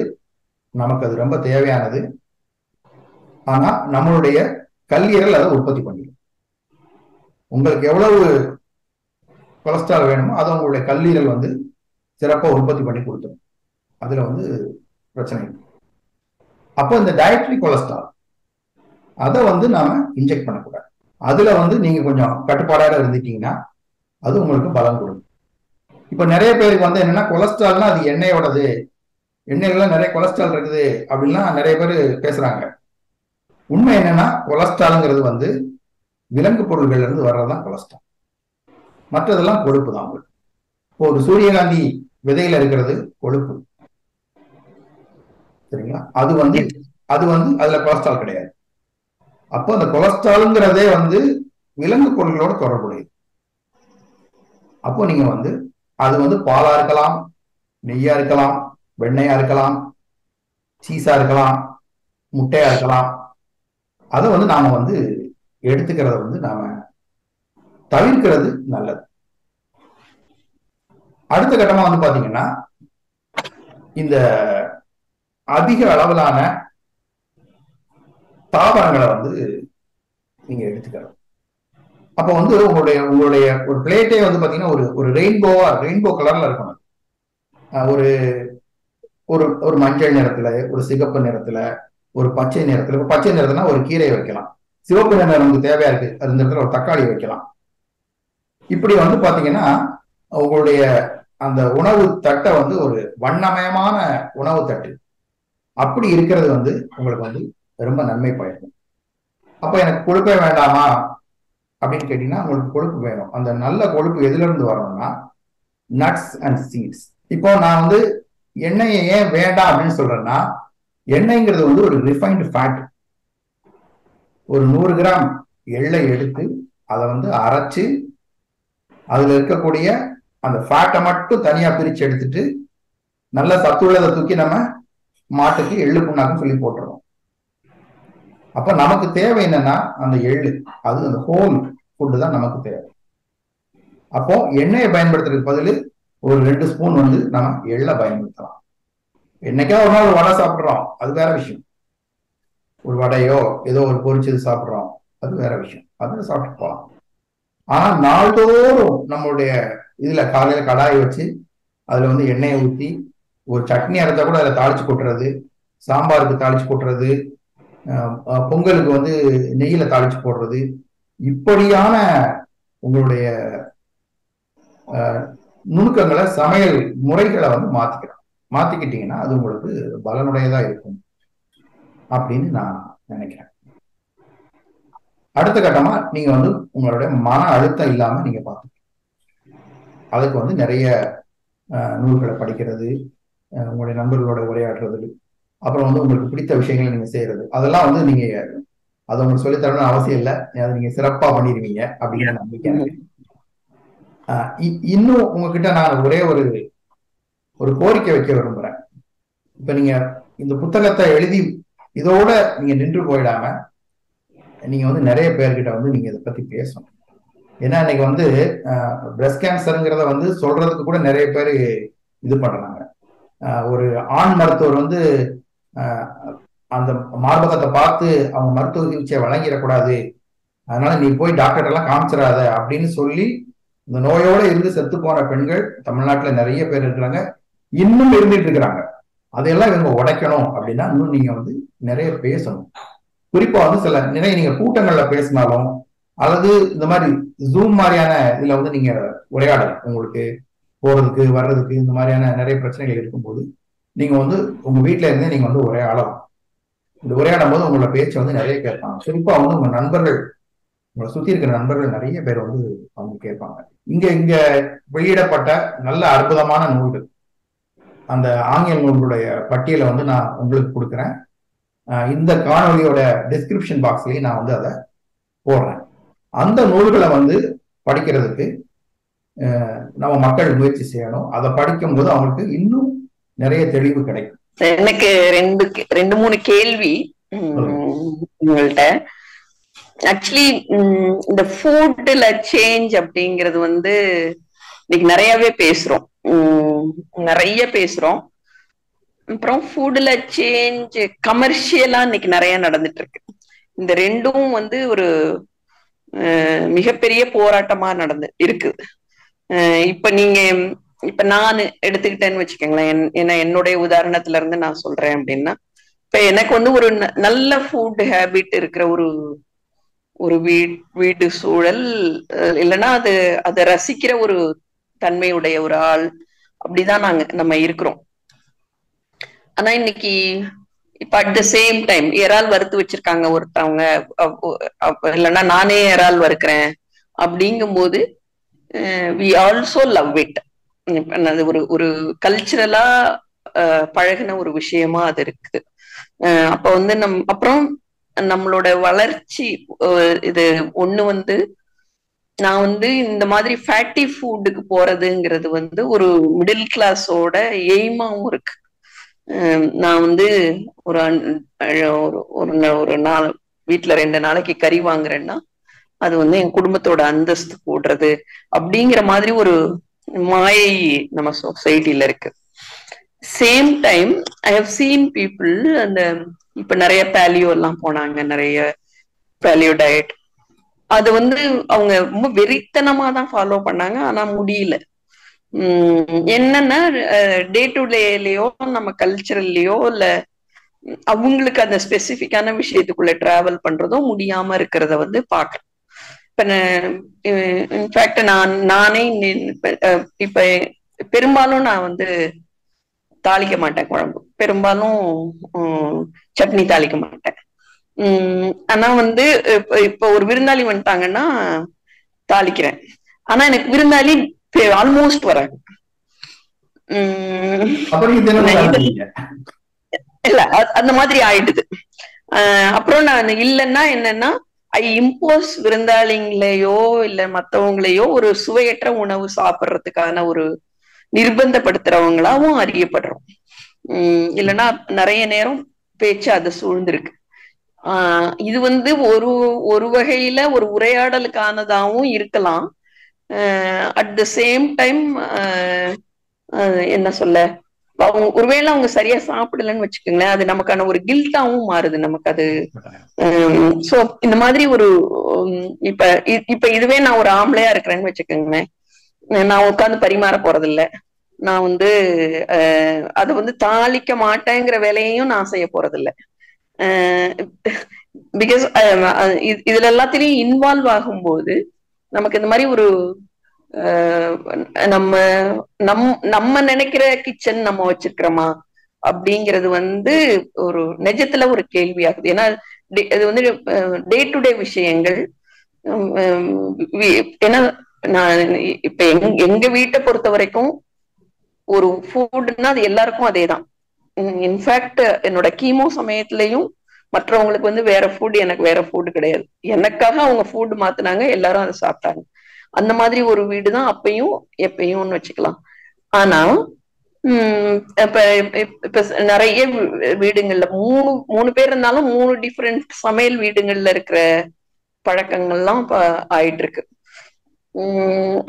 நமக்கு அது ரொம்ப தேவையானது. ஆனா நம்மளுடைய கல்லீரல் அதை உற்பத்தி பண்ணிடும். உங்களுக்கு எவ்வளவு கொலஸ்ட்ரால் வேணுமோ அதை உங்களுடைய கல்லீரல் வந்து சிறப்பா உற்பத்தி பண்ணி கொடுத்துரும். அதுல வந்து பிரச்சனை இல்லை. அப்போ இந்த டயட்ரி கொலஸ்ட்ரால் அதை வந்து நாம இன்ஜெக்ட் பண்ணக்கூடாது. அதுல வந்து நீங்க கொஞ்சம் கட்டுப்பாடாக இருந்துட்டீங்கன்னா அது உங்களுக்கு பலம் கொடுக்கும். இப்ப நிறைய பேருக்கு வந்து என்னன்னா, கொலஸ்ட்ரால்னா அது எண்ணெயோடது, எண்ணெய்லாம் நிறைய கொலஸ்ட்ரால் இருக்குது அப்படின்லாம் நிறைய பேர் பேசுறாங்க. உண்மை என்னன்னா, கொலஸ்ட்ரால்ங்கிறது வந்து விலங்கு பொருள்கள்ல இருந்து வர்றதுதான் கொலஸ்ட்ரால், மற்றதெல்லாம் கொழுப்பு தான். உங்களுக்கு இப்போ ஒரு சூரியகாந்தி விதையில இருக்கிறது கொழுப்பு, சரிங்களா? அது வந்து அதுல கொலஸ்ட்ரால் கிடையாது. அப்போ அந்த கொலஸ்ட்ரால்ங்கிறதே வந்து விலங்கு பொருள்களோட தொடர்புடையது. அப்போ நீங்க வந்து அது வந்து பாலா இருக்கலாம், நெய்யா இருக்கலாம், வெண்ணெயா இருக்கலாம், சீஸா இருக்கலாம், முட்டையா இருக்கலாம். அதை வந்து நாம வந்து எடுத்துக்கிறத வந்து நாம தவிர்க்கிறது நல்லது. அடுத்த கட்டமா வந்து பாத்தீங்கன்னா, இந்த அதிக அளவிலான தாவரங்களை வந்து நீங்க எடுத்துக்கிறது. அப்ப வந்து உங்களுடைய ஒரு பிளேட்டே வந்து பாத்தீங்கன்னா ஒரு ரெயின்போ கலர்ல இருக்கணும். ஒரு ஒரு ஒரு மஞ்சள் நிறத்துல, ஒரு சிகப்பு நிறத்துல, ஒரு பச்சை நிறத்துல. பச்சை நிறத்துல ஒரு கீரையை வைக்கலாம், சிவப்பு நிறம் நமக்கு தேவையா இருக்கு அந்த இடத்துல ஒரு தக்காளி வைக்கலாம். இப்படி வந்து பாத்தீங்கன்னா உங்களுடைய அந்த உணவு தட்டை வந்து ஒரு வண்ணமயமான உணவு தட்டு அப்படி இருக்கிறது வந்து உங்களுக்கு வந்து ரொம்ப நன்மை பயக்கும். அப்ப எனக்கு கொழுப்பே வேண்டாமா அப்படின்னு கேட்டீங்கன்னா, உங்களுக்கு கொழுப்பு வேணும். அந்த நல்ல கொழுப்பு எதுல இருந்து வரணும்னா நட்ஸ் அண்ட் சீட்ஸ். இப்போ நான் வந்து எண்ணெயை ஏன் வேண்டாம் அப்படின்னு சொல்றேன்னா, எண்ணெய்ங்கிறது வந்து ஒரு ரிஃபைன்டு ஃபேட். ஒரு 100 கிராம் எள்ளை எடுத்து அதை வந்து அரைச்சு அதுல இருக்கக்கூடிய அந்த ஃபேட்டை மட்டும் தனியா பிரிச்சு எடுத்துட்டு நல்ல சத்துள்ளதை தூக்கி நம்ம மாட்டுக்கு எள்ளு புண்ணாக்குன்னு சொல்லி போட்டுறோம். அப்ப நமக்கு தேவை என்னன்னா அந்த எள்ளு, அது அந்த ஹோல் ஃபுட்டு தான் நமக்கு தேவை. அப்போ எண்ணெயை பயன்படுத்துறதுக்கு பதில் ஒரு 2 ஸ்பூன் வந்து நம்ம எள்ளை பயன்படுத்தலாம். என்னைக்கா ஒரு நாள் ஒரு வடை சாப்பிட்றோம், அது வேற விஷயம். ஒரு வடையோ ஏதோ ஒரு பொரிச்சது சாப்பிட்றோம், அது வேற விஷயம், அது சாப்பிட்டு போகலாம். ஆனா நாள்தோறும் நம்மளுடைய இதுல காலையில கடாயை வச்சு அதுல வந்து எண்ணெயை ஊற்றி ஒரு சட்னி அரைச்சா கூட அதில் தாளிச்சு கொட்டுறது, சாம்பாருக்கு தாளிச்சு கொட்டுறது, பொங்கலுக்கு வந்து நெய்யில தாளிச்சு போடுறது, இப்படியான உங்களுடைய நுணுக்கங்களை சமையல் முறைகளை வந்து மாத்திக்கிட்டீங்கன்னா அது உங்களுக்கு பலனுடையதா இருக்கும் அப்படின்னு நான் நினைக்கிறேன். அடுத்த கட்டமா நீங்க வந்து உங்களுடைய மன அழுத்தம் இல்லாம நீங்க பார்த்துக்கணும். அதுக்கு வந்து நிறைய நூல்களை படிக்கிறது, உங்களுடைய நண்பர்களோட உரையாடுறது, அப்புறம் வந்து உங்களுக்கு பிடித்த விஷயங்களை நீங்க செய்யறது, அதெல்லாம் வந்து நீங்க அது உங்களுக்கு சொல்லித்தரணும்னு அவசியம் இல்லை, அதை நீங்க சிறப்பா பண்ணிடுவீங்க அப்படிங்கிற நம்பிக்கை எனக்கு. இன்னும் உங்ககிட்ட நான் ஒரே ஒரு கோரிக்கை வைக்க விரும்புறேன். இப்ப நீங்க இந்த புத்தகத்தை எழுதி இதோட நீங்க நின்று போயிடாம நீங்க வந்து நிறைய பேர்கிட்ட வந்து நீங்க இதை பத்தி பேசணும். ஏன்னா இன்னைக்கு வந்து பிரஸ்ட் கேன்சருங்கிறத வந்து சொல்றதுக்கு கூட நிறைய பேர் இது பண்றாங்க. ஒரு ஆண் மருத்துவர் வந்து அந்த மார்பகத்தை பார்த்து அவங்க மருத்துவ சிகிச்சை வழங்கிடக்கூடாது, அதனால நீ போய் டாக்டர் எல்லாம் காமிச்சிடாத அப்படின்னு சொல்லி இந்த நோயோட இருந்து செத்து போன பெண்கள் தமிழ்நாட்டுல நிறைய பேர் இருக்கிறாங்க, இன்னும் இருந்துட்டு இருக்கிறாங்க. அதையெல்லாம் இவங்க உடைக்கணும் அப்படின்னா இன்னும் நீங்க வந்து நிறைய பேசணும். குறிப்பா வந்து சில நிறைய நீங்க கூட்டங்கள்ல பேசினாலும் அல்லது இந்த மாதிரி ஜூம் மாதிரியான இதுல வந்து நீங்க உரையாடலாம், உங்களுக்கு போறதுக்கு வர்றதுக்கு இந்த மாதிரியான நிறைய பிரச்சனைகள் இருக்கும்போது நீங்க வந்து உங்க வீட்டுல இருந்தே நீங்க வந்து உரையாடலாம். இந்த உரையாடும் போது உங்களோட பேச்சை வந்து நிறைய கேட்பாங்க. குறிப்பா வந்து உங்க நண்பர்கள், உங்களை சுத்தி இருக்கிற நண்பர்கள் நிறைய பேர் வந்து அவங்க கேட்பாங்க. இங்க வெளியிடப்பட்ட நல்ல அற்புதமான நூல்கள், அந்த ஆங்கில நூல்களுடைய பட்டியலை வந்து நான் உங்களுக்கு கொடுக்குறேன். இந்த காணொலியோட டிஸ்கிரிப்ஷன் பாக்ஸ்லயும் நான் வந்து அதை போடுறேன். அந்த நூல்களை வந்து படிக்கிறதுக்கு நம்ம மக்கள் முயற்சி செய்யணும். அதை படிக்கும் போது அவங்களுக்கு இன்னும் நிறைய தெளிவு கிடைக்கும். எனக்கு ரெண்டு மூணு கேள்வி உங்கள்கிட்ட. ஆக்சுவலி இந்த ஃபுட்ல சேஞ்ச் அப்படிங்கிறது வந்து இன்னைக்கு நிறைய பேசுறோம். அப்புறம் ஃபுட்ல சேஞ்ச் கமர்ஷியலா இன்னைக்கு நிறைய நடந்துட்டு இருக்கு. இந்த ரெண்டும் வந்து ஒரு மிகப்பெரிய போராட்டமா இருக்குது. இப்ப நான் எடுத்துக்கிட்டேன்னு வச்சுக்கோங்களேன், ஏன்னா என்னுடைய உதாரணத்துல இருந்து நான் சொல்றேன் அப்படின்னா, இப்ப எனக்கு வந்து ஒரு நல்ல ஃபுட் ஹேபிட் இருக்கிற ஒரு வீடு சூழல் இல்லைன்னா அதை ரசிக்கிற ஒரு தன்மையுடைய ஒரு ஆள் அப்படிதான் நம்ம இருக்கிறோம். ஆனா இன்னைக்கு இப்ப அட் த சேம் டைம் இறால் வறுத்து வச்சிருக்காங்க ஒருத்தவங்க, இல்லைன்னா நானே இறால் வறுக்கிறேன் அப்படிங்கும்போது வி ஆல்சோ லவ் இட். அது ஒரு கல்ச்சரலா பழகின ஒரு விஷயமா அது இருக்குது. அப்ப வந்து அப்புறம் நம்மளோட வளர்ச்சி இது ஒண்ணு வந்து நான் வந்து இந்த மாதிரி ஃபேட்டி ஃபுட்டுக்கு போறதுங்கிறது வந்து ஒரு மிடில் கிளாஸோட எய்மாவும் இருக்கு. நான் வந்து ஒரு நாள் வீட்டுல 2 நாளைக்கு கறி வாங்குறேன்னா அது வந்து என் குடும்பத்தோட அந்தஸ்து போடுறது அப்படிங்கிற மாதிரி ஒரு மாயை நம்ம சொசைட்டில இருக்கு. Same time I have seen people அந்த இப்ப நிறைய பேலியோ எல்லாம் போனாங்க, நிறைய பேலியோ டயட், அது வந்து அவங்க ரொம்ப வெறித்தனமா தான் ஃபாலோ பண்ணாங்க. ஆனா முடியல. என்னன்னா டே டு டேலயோ நம்ம கல்ச்சரல்லயோ இல்ல அவங்களுக்கு அந்த ஸ்பெசிபிக்கான விஷயத்துக்குள்ள டிராவல் பண்றதும் முடியாம இருக்கிறத வந்து பாக்குறேன். இப்ப இன்ஃபேக்ட் நானே இப்ப பெரும்பாலும் நான் வந்து தாளிக்க மாட்டேன் குழம்பு, பெரும்பாலும் சட்னி தாளிக்க மாட்டேன். ஆனா வந்து இப்ப ஒரு விருந்தாளி வந்துட்டாங்கன்னா தாளிக்கிறேன். ஆனா எனக்கு விருந்தாளி ஆல்மோஸ்ட் வராது. இல்ல அந்த மாதிரி ஆயிடுது. அப்புறம் நான் இல்லைன்னா என்னன்னா ஐ இம்போஸ் விருந்தாளிங்களையோ இல்ல மத்தவங்களையோ ஒரு சுவையற்ற உணவு சாப்பிட்றதுக்கான ஒரு நிர்பந்தப்படுத்துறவங்களாவும் அறியப்படுறோம். இல்லைன்னா நிறைய நேரம் பேச்சு அதை சூழ்ந்திருக்கு. இது வந்து ஒரு வகையில ஒரு உரையாடலுக்கானதாகவும் இருக்கலாம். அட் த சேம் டைம் என்ன சொல்ல, ஒருவேளை அவங்க சரியா சாப்பிடலன்னு வச்சுக்கோங்களேன், அது நமக்கான ஒரு கில்ட்டாவும் மாறுது நமக்கு அது. சோ இந்த மாதிரி ஒரு இப்ப இதுவே நான் ஒரு ஆம்பளையா இருக்கிறேன்னு வச்சுக்கோங்களேன், நான் உட்காந்து பரிமாற போறது இல்ல, நான் வந்து அதை வந்து தாளிக்க மாட்டேங்கிற வேலையையும் நான் செய்ய போறது இல்லை. பிகாஸ் இதுல எல்லாத்திலையும் இன்வால்வ் ஆகும்போது நமக்கு இந்த மாதிரி ஒரு நம்ம நினைக்கிற கிச்சன் நம்ம வச்சிருக்கிறோமா அப்படிங்கிறது வந்து ஒரு நிஜத்துல ஒரு கேள்வி ஆகுது. ஏன்னா இது வந்து டே டு டே விஷயங்கள். ஏன்னா நான் இப்ப எங்க வீட்டை பொறுத்த வரைக்கும் ஒரு ஃபுட்னா அது எல்லாருக்கும் அதேதான். இன்ஃபேக்ட் என்னோட கீமோ சமயத்திலையும் மற்றவங்களுக்கு வந்து வேற ஃபுட், எனக்கு வேற ஃபுட் கிடையாது. எனக்காக அவங்க ஃபுட் மாத்தினாங்க, எல்லாரும் அதை சாப்பிட்டாங்க. அந்த மாதிரி ஒரு வீடு தான் அப்பயும் எப்பயும்னு வச்சுக்கலாம். ஆனா இப்ப இப்ப நிறைய வீடுகள்ல மூணு பேர் இருந்தாலும் 3 டிஃப்ரெண்ட் சமையல் வீடுகள்ல இருக்கிற பழக்கங்கள்லாம் இப்ப ஆயிட்டு இருக்கு.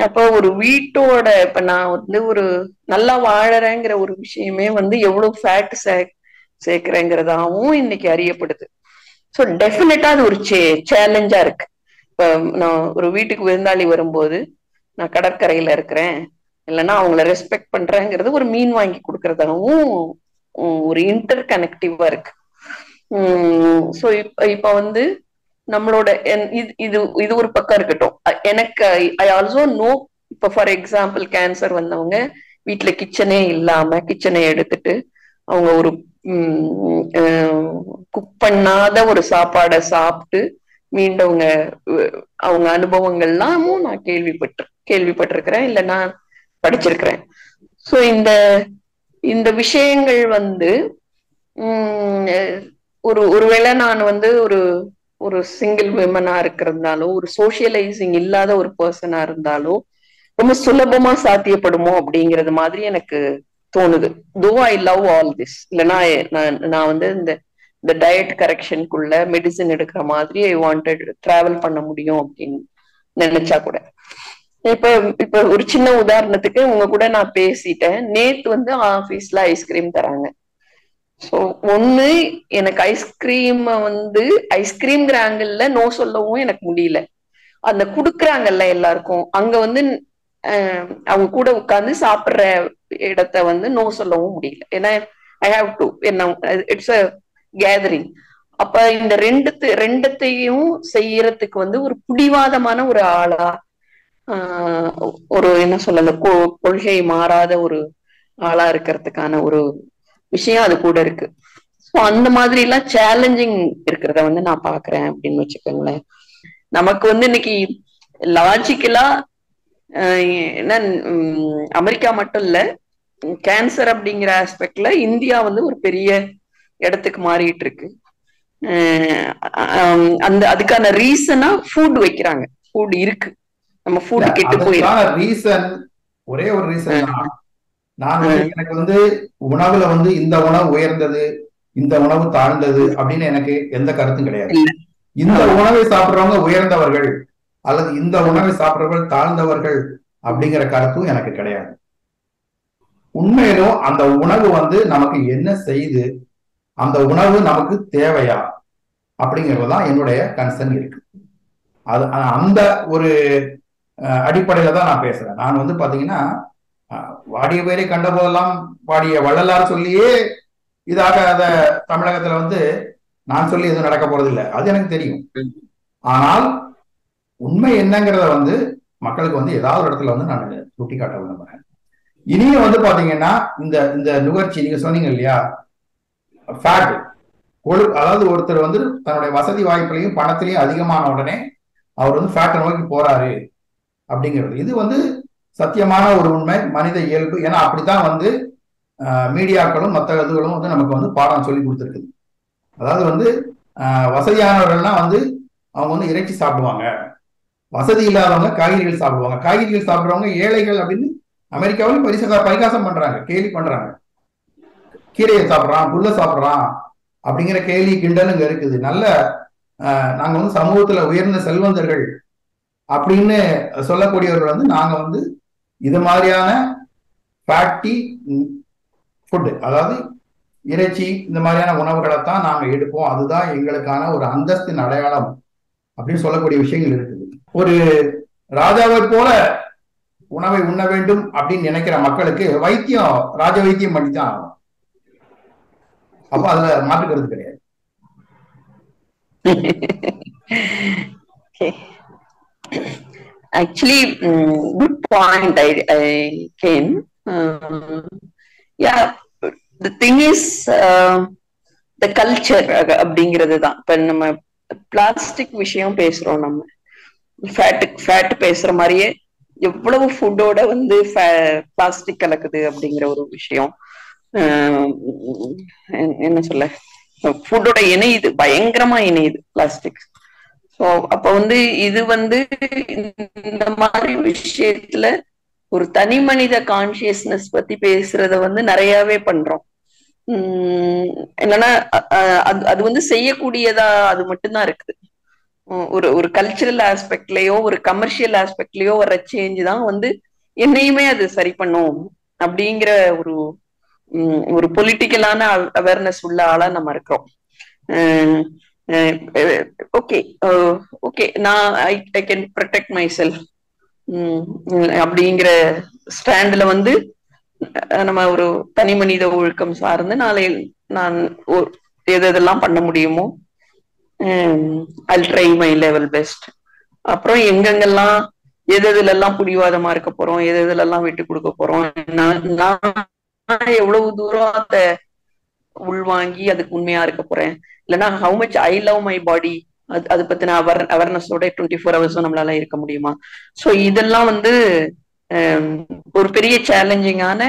அப்ப ஒரு வீட்டோட இப்ப நான் வந்து ஒரு நல்லா வாழறேங்கிற ஒரு விஷயமே வந்து எவ்வளவு ஃபேட் சேர்க்கிறேங்கிறதாவும் இன்னைக்கு அறியப்படுது. ஸோ டெஃபினட்டா அது ஒரு சேலஞ்சா இருக்கு. இப்ப நான் ஒரு வீட்டுக்கு விருந்தாளி வரும்போது நான் கடற்கரையில இருக்கிறேன், இல்லைன்னா அவங்கள ரெஸ்பெக்ட் பண்றேங்கிறது ஒரு மீன் வாங்கி கொடுக்கறதாகவும் ஒரு இன்டர் கனெக்டிவா இருக்கு. ஸோ இப்ப வந்து நம்மளோட இது இது ஒரு பக்கம் இருக்கட்டும். எனக்கு ஐ ஆல்சோ நோ, இப்ப ஃபார் எக்ஸாம்பிள் கேன்சர் வந்தவங்க வீட்டுல கிச்சனே இல்லாம கிச்சனை எடுத்துட்டு அவங்க ஒரு குக் பண்ணாத ஒரு சாப்பாடை சாப்பிட்டு மீண்டவங்க அவங்க அனுபவங்கள்லாமும் நான் கேள்விப்பட்டிருக்கிறேன், இல்ல நான் படிச்சிருக்கிறேன். சோ இந்த விஷயங்கள் வந்து ஒருவேளை நான் வந்து ஒரு சிங்கிள் விமனா இருக்கிறதுனாலோ, ஒரு சோசியலைசிங் இல்லாத ஒரு பர்சனா இருந்தாலோ ரொம்ப சுலபமா சாத்தியப்படுமோ அப்படிங்கறது மாதிரி எனக்கு தோணுது. தோ ஐ லவ் ஆல் திஸ். இல்லைன்னா நான் வந்து இந்த டயட் கரெக்ஷனுக்குள்ள மெடிசின் எடுக்கிற மாதிரி ஐ வாண்டட் டிராவல் பண்ண முடியும் அப்படின்னு நினைச்சா கூட. இப்ப ஒரு சின்ன உதாரணத்துக்கு உங்க கூட நான் பேசிட்டேன். நேத்து வந்து ஆபீஸ்ல ஐஸ்கிரீம் தராங்க. சோ ஒண்ணு, எனக்கு ஐஸ்கிரீம்ங்கிற ஆங்கிள் நோ சொல்லவும் எனக்கு முடியல. அந்த குடுக்குறாங்கல்ல எல்லாருக்கும், அங்க வந்து அவங்க கூட உட்கார்ந்து சாப்பிடுற இடத்த வந்து நோ சொல்லவும் முடியல. ஏன்னா I have to, it's a gathering. அப்ப இந்த ரெண்டத்தையும் செய்யறதுக்கு வந்து ஒரு பிடிவாதமான ஒரு ஆளா, ஒரு என்ன சொல்ல, அந்த கொள்கை மாறாத ஒரு ஆளா இருக்கிறதுக்கான ஒரு விஷயம் அது கூட இருக்கு. ஸோ அந்த மாதிரி எல்லாம் சேலஞ்சிங் இருக்கிறத வந்து நான் பாக்குறேன் அப்படின்னு வச்சுக்கோங்களேன். நமக்கு வந்து இன்னைக்கு லாஜிக்கலா என்ன, அமெரிக்கா மட்டும் இல்ல, கேன்சர் அப்படிங்கிற ஆஸ்பெக்ட்ல இந்தியா வந்து ஒரு பெரிய இடத்துக்கு மாறிட்டு இருக்கு. அதுக்கான ரீசனா ஃபுட் வைக்கிறாங்க. ஃபுட் இருக்கு, நம்ம ஃபுட் கெட்டு போயிருக்கு. ரீசன் ஒரே ஒரு ரீசன் தான். நான் வந்து எனக்கு வந்து உணவுல வந்து இந்த உணவு உயர்ந்தது, இந்த உணவு தாழ்ந்தது அப்படின்னு எனக்கு எந்த கருத்தும் கிடையாது. இந்த உணவை சாப்பிடுறவங்க உயர்ந்தவர்கள் அல்லது இந்த உணவை சாப்பிடுறவர்கள் தாழ்ந்தவர்கள் அப்படிங்கிற கருத்தும் எனக்கு கிடையாது. உண்மையிலும் அந்த உணவு வந்து நமக்கு என்ன செய்து, அந்த உணவு நமக்கு தேவையா அப்படிங்கிறதுதான் என்னுடைய கன்சர்ன் இருக்கு. அது அந்த ஒரு அடிப்படையில தான் நான் பேசுறேன். நான் வந்து பாத்தீங்கன்னா வாடிய பேரை கண்ட போதெல்லாம் வாடிய வள்ளலார் சொல்லியே இதாக அத தமிழகத்துல வந்து நான் சொல்லி எதுவும் நடக்க போறதில்லை, அது எனக்கு தெரியும். ஆனால் உண்மை என்னங்கிறத வந்து மக்களுக்கு வந்து ஏதாவது ஒரு இடத்துல வந்து நான் சுட்டி காட்ட விரும்புறேன். இனியும் வந்து பாத்தீங்கன்னா இந்த நுகர்ச்சி நீங்க சொன்னீங்க இல்லையா, ஃபேட் அதாவது ஒருத்தர் வந்து தன்னுடைய வசதி வாய்ப்புலையும் பணத்திலையும் அதிகமான உடனே அவர் வந்து ஃபேட்டை நோக்கி போறாரு அப்படிங்கிறது, இது வந்து சத்தியமான ஒரு உண்மை, மனித இயல்பு. ஏன்னா அப்படித்தான் வந்து மீடியாக்களும் மற்ற இதுகளும் வந்து நமக்கு வந்து பாடம் சொல்லி கொடுத்துருக்குது. அதாவது வந்து வசதியானவர்கள்லாம் வந்து அவங்க வந்து இறைச்சி சாப்பிடுவாங்க, வசதி இல்லாதவங்க காய்கறிகள் சாப்பிடுவாங்க, காய்கறிகள் சாப்பிடுறவங்க ஏழைகள் அப்படின்னு அமெரிக்காவிலும் பரிகாசம் பண்றாங்க, கேலி பண்றாங்க. கீரையை சாப்பிட்றான், புல்ல சாப்பிட்றான் அப்படிங்கிற கேலி கிண்டல் இங்க இருக்குது. நல்ல நாங்க வந்து சமூகத்துல உயர்ந்த செல்வந்தர்கள் அப்படின்னு சொல்லக்கூடியவர்கள் வந்து நாங்க வந்து இது மாதிரியான ஃபேட்டி ஃபுட்டு, அதாவது இறைச்சி இந்த மாதிரியான உணவுகளைத்தான் நாங்க எடுப்போம், அதுதான் எங்களுக்கான ஒரு அந்தஸ்தின் அடையாளம் அப்படின்னு சொல்லக்கூடிய விஷயங்கள் இருக்குது. ஒரு ராஜாவை போல உணவை உண்ண வேண்டும் அப்படின்னு நினைக்கிற மக்களுக்கு வைத்தியம் ராஜ வைத்தியம் பண்ணித்தான் ஆகும். அப்ப அதுல மாற்றுக்கிறது கிடையாது. Actually, good point. I came. Yeah, the thing is, the culture அப்படிங்கிறது தான். இப்ப நம்ம பிளாஸ்டிக் விஷயம் பேசுறோம், நம்ம ஃபேட் பேசுற மாதிரியே எவ்வளவு ஃபுட்டோட வந்து பிளாஸ்டிக் கலக்குது அப்படிங்கிற ஒரு விஷயம். என்ன சொல்ல, ஃபுட்டோட இணையுது, பயங்கரமா இணையுது பிளாஸ்டிக். ஸோ அப்ப வந்து இது வந்து இந்த மாதிரி விஷயத்துல ஒரு தனி மனித கான்சியஸ்னஸ் பத்தி பேசுறத வந்து நிறையவே பண்றோம். என்னன்னா அது வந்து செய்யக்கூடியதா அது மட்டும்தான் இருக்குது. ஒரு ஒரு கல்ச்சரல் ஆஸ்பெக்ட்லயோ ஒரு கமர்ஷியல் ஆஸ்பெக்ட்லயோ வர சேஞ்ச் தான் வந்து என்னையுமே அது சரி பண்ணும் அப்படிங்கிற ஒரு ஒரு பொலிட்டிக்கலான அவேர்னஸ் உள்ள ஆளா நம்ம இருக்கிறோம். ஓகே ஓகே, நான் I can protect my self அப்படிங்கிற ஸ்டாண்ட்ல வந்து நம்ம ஒரு தனி மனித ஒழுக்கம் சார்ந்து நாளை நான் எதெல்லாம் பண்ண முடியுமோ I'll try my level best. அப்புறம் எங்கெங்கெல்லாம் எதெல்லாம் புடிவாதமா இருக்க போறோம், எதெல்லாம் விட்டு கொடுக்க போறோம், நான் எவ்வளவு தூரம் அதை உள்வாங்கி அதுக்கு உண்மையா இருக்க போறேன், இல்லைன்னா how much I love my body, அது பத்தின அவேர்னஸோட 24 ஹவர்ஸும் நம்மளால இருக்க முடியுமா. ஸோ இதெல்லாம் வந்து ஒரு பெரிய சேலஞ்சிங்கான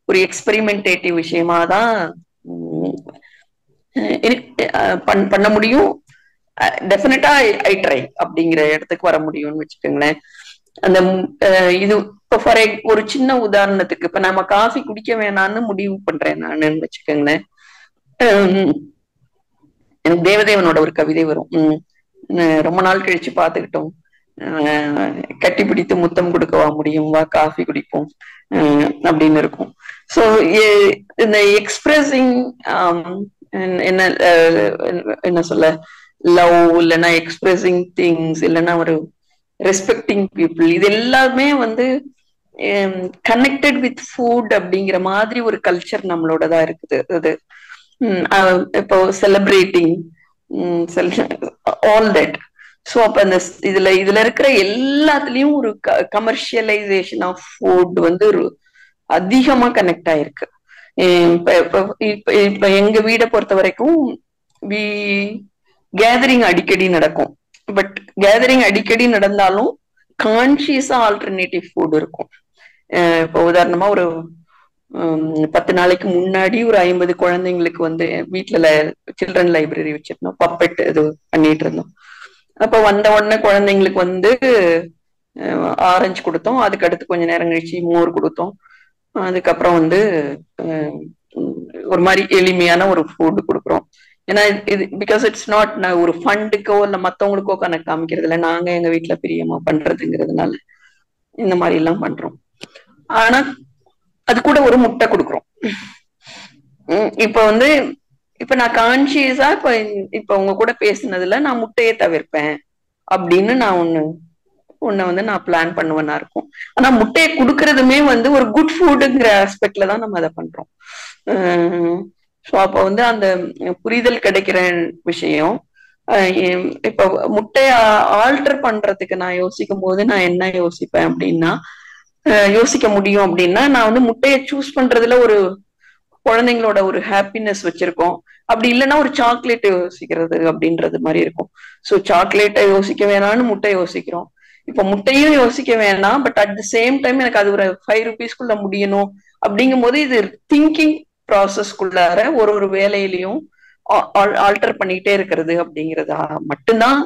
ஒரு எக்ஸ்பெரிமெண்டேட்டிவ் விஷயமா தான் பண்ண முடியும். டெஃபினட்டா ஐ ட்ரை அப்படிங்கிற இடத்துக்கு வர முடியும்னு வச்சுக்கோங்களேன். அந்த இது இப்போ ஃபார் ஒரு சின்ன உதாரணத்துக்கு, இப்ப நம்ம காஃபி குடிக்க வேணாம்னு முடிவு பண்றேன் நானு வச்சுக்கோங்களேன். எனக்கு தேவதேவனோட ஒரு கவிதை வரும், ரொம்ப நாள் கழிச்சு பாத்துக்கிட்டோம், கட்டி பிடித்து முத்தம் கொடுக்கவா முடியும், வா காஃபி குடிப்போம் அப்படின்னு இருக்கும். ஸோ இந்த எக்ஸ்பிரஸிங் என்ன சொல்ல, லவ் இல்லைன்னா எக்ஸ்பிரஸிங் திங்ஸ் இல்லைன்னா ஒரு ரெஸ்பெக்டிங் பீப்புள், இது எல்லாமே வந்து கனெக்டட் வித் ஃபுட் அப்படிங்கிற மாதிரி ஒரு கல்ச்சர் நம்மளோடதா இருக்குது. அது இப்போ செலிப்ரேட்டிங் ஆல் தட். ஸோ அப்ப அந்த இதுல இருக்கிற எல்லாத்துலயும் ஒரு கமர்ஷியலைசேஷன் ஆஃப் ஃபுட் வந்து ஒரு அதிகமா கனெக்ட் ஆயிருக்கு. இப்ப எங்க வீடை பொறுத்த வரைக்கும் கேதரிங் அடிக்கடி நடக்கும். பட் கேதரிங் அடிக்கடி நடந்தாலும் கான்சியஸா ஆல்டர்னேட்டிவ் ஃபுட் இருக்கும். இப்போ உதாரணமா ஒரு 10 நாளைக்கு முன்னாடி ஒரு 50 குழந்தைங்களுக்கு வந்து வீட்டுல சில்ட்ரன் லைப்ரரி வச்சிருந்தோம், பப்பெட் இது பண்ணிட்டு இருந்தோம். அப்ப வந்த உடனே குழந்தைங்களுக்கு வந்து ஆரஞ்சு கொடுத்தோம், அதுக்கு அடுத்து கொஞ்ச நேரம் கழிச்சு மோர் கொடுத்தோம், அதுக்கப்புறம் வந்து ஒரு மாதிரி எளிமையான ஒரு ஃபுட் கொடுக்குறோம். ஏன்னா இது பிகாஸ் இட்ஸ் நாட் ஒரு ஃபண்டுக்கோ இல்ல மத்தவங்களுக்கோ கணக்கு காமிக்கிறது இல்லை, நாங்க எங்க வீட்டுல பிரியமா பண்றதுங்கிறதுனால இந்த மாதிரி எல்லாம் பண்றோம். ஆனா அது கூட ஒரு முட்டை கொடுக்குறோம். இப்ப வந்து இப்ப நான் கான்சியஸா இப்ப உங்க கூட பேசினதுல நான் முட்டையை தவிர்ப்பேன் அப்படின்னு நான் ஒண்ணு வந்து நான் பிளான் பண்ணுவேன்னா இருக்கும். ஆனா முட்டையை கொடுக்கறதுமே வந்து ஒரு குட் ஃபுட்டுங்கிற ஆஸ்பெக்ட்ல தான் நம்ம அதை பண்றோம். ஸோ அப்ப வந்து அந்த புரிதல் கிடைக்கிற விஷயம். இப்ப முட்டைய ஆல்டர் பண்றதுக்கு நான் யோசிக்கும் போது நான் என்ன யோசிப்பேன் அப்படின்னா, யோசிக்க முடியும் அப்படின்னா, நான் வந்து முட்டையை சூஸ் பண்றதுல ஒரு குழந்தைங்களோட ஒரு ஹாப்பினஸ் வச்சிருக்கோம். அப்படி இல்லைன்னா ஒரு சாக்லேட் யோசிக்கிறது அப்படின்றது மாதிரி இருக்கும். ஸோ சாக்லேட்டை யோசிக்க வேணாம்னு முட்டை யோசிக்கிறோம். இப்ப முட்டையும் யோசிக்க வேணாம், but at the same time எனக்கு அது ஒரு 5 rupeesக்குள்ள முடியணும் அப்படிங்கும் போது இது திங்கிங் ப்ராசஸ்க்குள்ளார ஒரு வேலையிலையும் ஆல்டர் பண்ணிட்டே இருக்கிறது அப்படிங்கிறதா மட்டும்தான்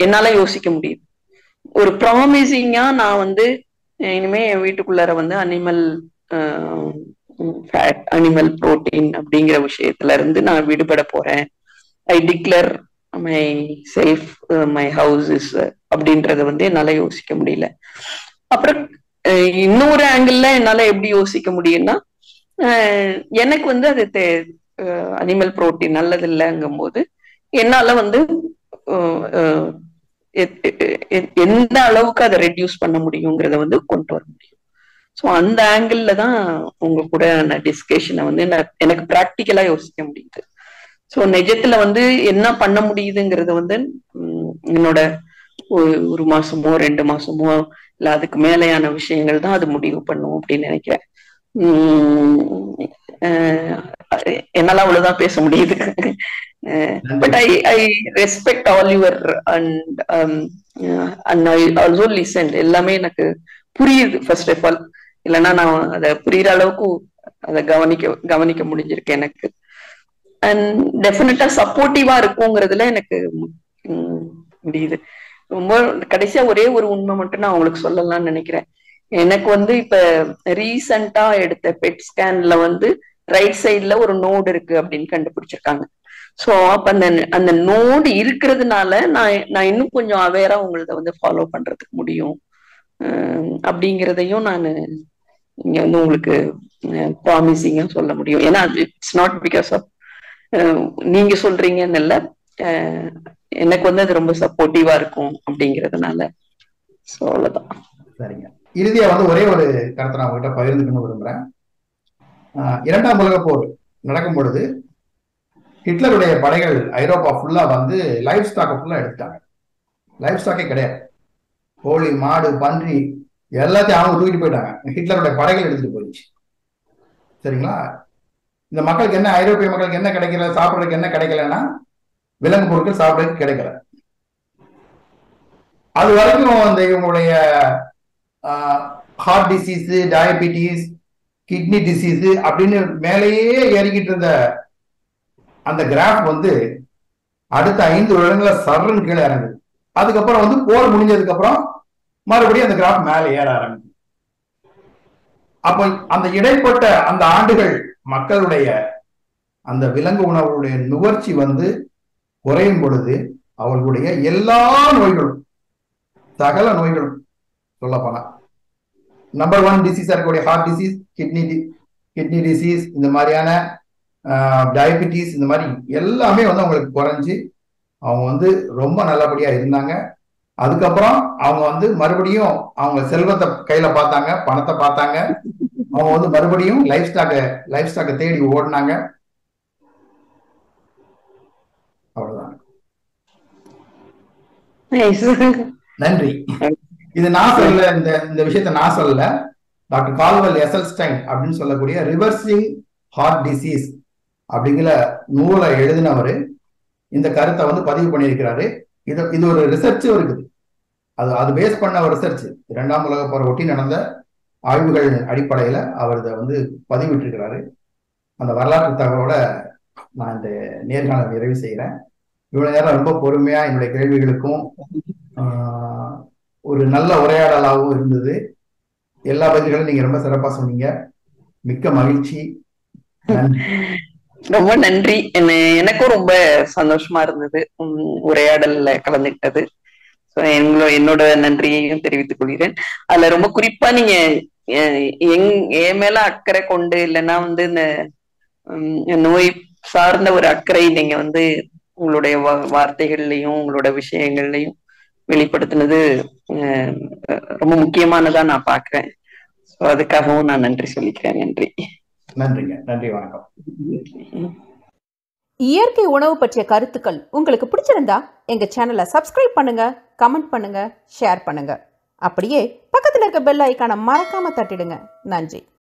என்னால யோசிக்க முடியுது. ஒரு ப்ராமிசிங்கா நான் வந்து இனிமே என் வீட்டுக்குள்ளார வந்து அனிமல் ஃபேட், அனிமல் புரோட்டீன் அப்படிங்கிற விஷயத்துல இருந்து நான் விடுபட போறேன், I declare myself, my house is அப்படின்றத வந்து என்னால யோசிக்க முடியல. அப்புறம் இன்னொரு ஆங்கிள் என்னால எப்படி யோசிக்க முடியும்னா, எனக்கு வந்து அது அனிமல் புரோட்டீன் நல்லது இல்லைங்கும் போது என்னால வந்து எந்த அளவுக்கு அதை ரெடியூஸ் பண்ண முடியுங்கிறத வந்து கொண்டு வர முடியும். ஸோ அந்த ஆங்கிள் தான் உங்க கூட டிஸ்கஷனை வந்து எனக்கு ப்ராக்டிக்கலா யோசிக்க முடியுது. ஸோ நிஜத்துல வந்து என்ன பண்ண முடியுதுங்கிறது வந்து என்னோட 1 மாசமோ 2 மாசமோ இல்ல அதுக்கு மேலையான விஷயங்கள் தான் அது முடிவு பண்ணும் அப்படின்னு நினைக்கிறேன். என்னால அவ்வளவுதான் பேச முடியுது. But I respect all your and I also listen. எல்லாமே எனக்கு புரியுது ஃபர்ஸ்ட் ஆஃப் ஆல். இல்லைன்னா நான் அதை புரியுற அளவுக்கு அதை கவனிக்க முடிஞ்சிருக்கு எனக்கு. அண்ட் டெஃபினட்டா சப்போர்ட்டிவா இருக்குங்கிறதுல எனக்கு முடியுது. ரொம்ப கடைசியா ஒரே ஒரு உண்மை மட்டும் நான் உங்களுக்கு சொல்லலாம்னு நினைக்கிறேன். எனக்கு இப்ப ரீசெண்டா எடுத்த பெட் ஸ்கேன்ல ரைட் சைட்ல ஒரு நோடு இருக்கு அப்படின்னு கண்டுபிடிச்சிருக்காங்க. சோ அப்ப அந்த நோடு இருக்கிறதுனால நான் இன்னும் கொஞ்சம் அவேரா உங்களத ஃபாலோ பண்றதுக்கு முடியும் அப்படிங்கிறதையும் நான் இங்க உங்களுக்கு ப்ராமிசிங்கா சொல்ல முடியும். ஏன்னா இட்ஸ் நாட் பிகாஸ் ஆஃப் நீங்க சொல்றீங்கன்னு இல்ல, எனக்கு அது ரொம்ப சப்போர்ட்டிவா இருக்கும் அப்படிங்கிறதுனால. சோ அவ்வளவுதான். சரிங்க. இறுதியா ஒரே ஒரு கருத்தை நான் உங்ககிட்ட பகிர்ந்துக்கணும்னு விரும்புறேன். 2ஆம் உலகப் போர் நடக்கும் பொழுது ஹிட்லருடைய படைகள் ஐரோப்பா ஃபுல்லா லைஃப் ஸ்டாக்கை ஃபுல்லா எடுத்துட்டாங்க. லைஃப் ஸ்டாக்கே கிடையாது. கோழி, மாடு, பன்றி எல்லாத்தையும் அவங்க தூக்கிட்டு போயிட்டாங்க. ஹிட்லருடைய படைகள் எடுத்துட்டு போயிடுச்சு. சரிங்களா? இந்த மக்களுக்கு என்ன, ஐரோப்பிய மக்களுக்கு என்ன கிடைக்கல, சாப்பிட்றதுக்கு என்ன கிடைக்கலன்னா விலங்கு பொருட்கள் சாப்பிட்றதுக்கு கிடைக்கல. அது வரைக்கும் இவங்களுடைய heart disease, diabetes, kidney disease அப்படின்னு மேலேயே ஏறிக்கிட்டு இருந்த அந்த கிராஃப் அடுத்த 5 வருடங்கள சர்ன்னு கீழே இறங்குது. அதுக்கப்புறம் போர் முடிஞ்சதுக்கு அப்புறம் மறுபடியும் அந்த கிராஃப் மேலே ஏற ஆரம்பிச்சு. அப்போ அந்த இடைப்பட்ட அந்த ஆண்டுகள் மக்களுடைய அந்த விலங்கு உணவுடைய நுகர்ச்சி குறையும் பொழுது அவர்களுடைய எல்லா நோய்களும், சகல நோய்களும் சொல்ல போனா நம்பர் 1 டிசீஸா இருக்கக்கூடிய ஹார்ட் டிசீஸ், கிட்னி டிசீஸ், இந்த மாதிரியான டயபிட்டிஸ், இந்த மாதிரி எல்லாமே அவங்களுக்கு குறைஞ்சி அவங்க ரொம்ப நல்லபடியா இருந்தாங்க. அதுக்கப்புறம் அவங்க மறுபடியும் அவங்க செல்வத்தை கையில பார்த்தாங்க, பணத்தை பார்த்தாங்க. அவங்க மறுபடியும் லைஃப் ஸ்டாக்கை தேடி ஓடினாங்க. அவ்வளவுதான். நன்றி. இது நான் சொல்லல, இந்த விஷயத்த நான் சொல்லல. டாக்டர் கால்வெல் எசல்ஸ்டைன் அப்படின்னு சொல்லக்கூடிய ரிவர்சிங் ஹார்ட் டிசீஸ் அப்படிங்கிற நூலை எழுதினவர் இந்த கருத்தை பதிவு பண்ணியிருக்கிறாரு. இது ஒரு ரிசர்ச்சும் இருக்குது. அது பேஸ் பண்ண ஒரு ரிசர்ச் 2ஆம் உலக போரை ஒட்டி நடந்த ஆய்வுகள் அடிப்படையில அவர் இதை பதிவிட்டிருக்கிறாரு. அந்த வரலாற்று தகவலோட நான் இந்த நேர்காணல் நிறைவு செய்கிறேன். இவ்வளவு நேரம் ரொம்ப பொறுமையா என்னுடைய கேள்விகளுக்கும் ஒரு நல்ல உரையாடலாகவும் இருந்தது. எல்லா பதில்களும் நீங்க ரொம்ப சிறப்பா சொன்னீங்க. மிக்க மகிழ்ச்சி. ரொம்ப நன்றி. எனக்கும் ரொம்ப சந்தோஷமா இருந்தது உரையாடல்ல கலந்துக்கிட்டது. என்னோட நன்றியையும் தெரிவித்துக் கொள்கிறேன். அதுல ரொம்ப குறிப்பா நீங்க என் மேல அக்கறை கொண்டு, இல்லைன்னா இந்த நோய் சார்ந்த ஒரு அக்கறை நீங்க உங்களுடைய வார்த்தைகள்லையும் உங்களோட விஷயங்கள்லையும் வெளிப்படுத்தினது ரொம்ப முக்கியமானதா நான் பாக்குறேன். அதுக்காகவும் நான் நன்றி சொல்லிக்கிறேன். நன்றி. நன்றிங்க. நன்றி, வணக்கம். இயற்கை உணவு பற்றிய கருத்துக்கள் உங்களுக்கு பிடிச்சிருந்தா எங்க சேனலை சப்ஸ்கிரைப் பண்ணுங்க, கமெண்ட் பண்ணுங்க, ஷேர் பண்ணுங்க. அப்படியே பக்கத்துல இருக்க பெல் ஐகானை மறக்காம தட்டிடுங்க. நன்றி.